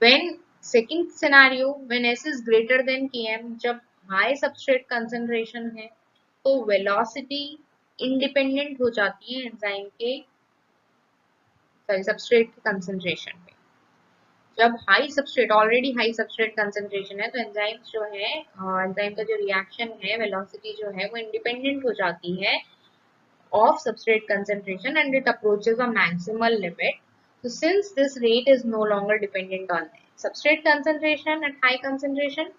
When second scenario, when S is greater than Km, जब high substrate concentration है तो velocity independent हो जाती है एंजाइम के सॉरी सबस्ट्रेट के कंसंट्रेशन पे। जब high substrate already high substrate concentration है तो एंजाइम जो है एंजाइम का जो रिएक्शन है वेलोसिटी जो है वो इंडिपेंडेंट हो जाती है of substrate concentration and it approaches a maximal limit. So since this rate is no longer dependent on substrate concentration at high concentration,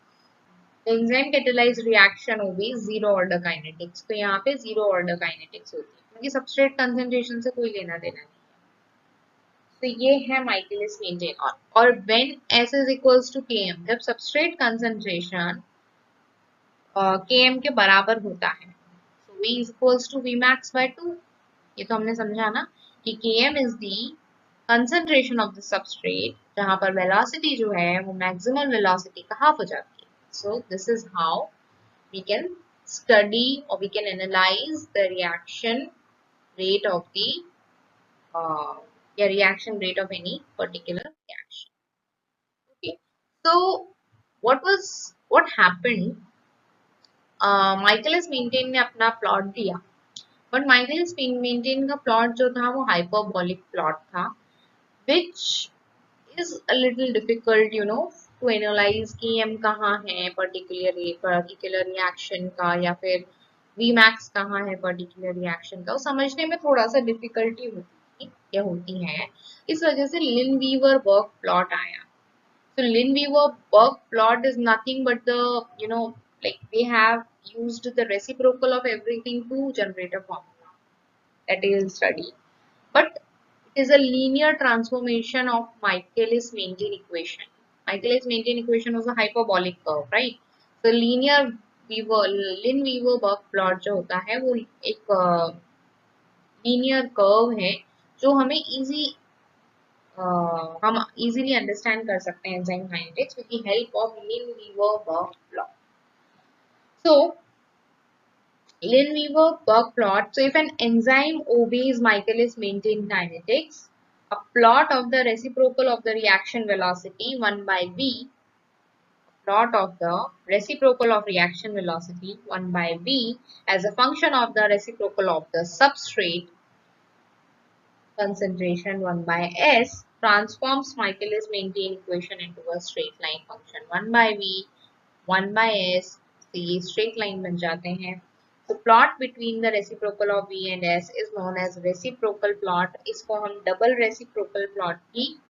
the enzyme catalyzed reaction होगी zero order kinetics। तो यहाँ पे zero order kinetics होती है क्योंकि substrate concentration से कोई लेना देना नहीं। तो ये है Michaelis Menten और when S is equals to Km, जब substrate concentration Km के बराबर होता है, so V is equals to Vmax by 2। ये तो हमने समझा ना कि Km is the concentration of the substrate जहां पर velocity जो है वो maximal velocity का half हो जाती है। So this is how we can study or we can analyze the reaction rate of the uh, reaction rate of any particular reaction. Okay. So what happened? Michaelis Menten ने अपना plot दिया but Michaelis Menten का plot जो था वो hyperbolic plot था which is a little difficult to analyze कि m कहाँ है particular reaction का या फिर Vmax कहाँ है particular reaction का वो समझने में थोड़ा सा difficulty होती थी या होती है। इस वजह से लिन-वीवर वर्क प्लॉट आया। So Lin-Weaver work plot is nothing but the, like they have used the reciprocal of everything to generate a formula that is studied. But it is a linear transformation of Michaelis-Menten equation. Michaelis-Menten equation was a hyperbolic curve, right? So Lin-Weaver work plot जो होता है वो एक linear curve है जो हमें हम easily understand कर सकते हैं enzyme kinetics with the help of Lin-Weaver work plot. So Lin-Weaver work plot. So if an enzyme obeys Michaelis-Menten kinetics, a plot of the reciprocal of the reaction velocity 1 by V, plot of the reciprocal of reaction velocity 1 by V as a function of the reciprocal of the substrate concentration 1 by S transforms Michaelis-Menten equation into a straight line function 1 by V 1 by S से ये straight line बन जाते हैं। तो plot between the reciprocal of V and S is known as reciprocal plot। इसको हम double reciprocal plot भी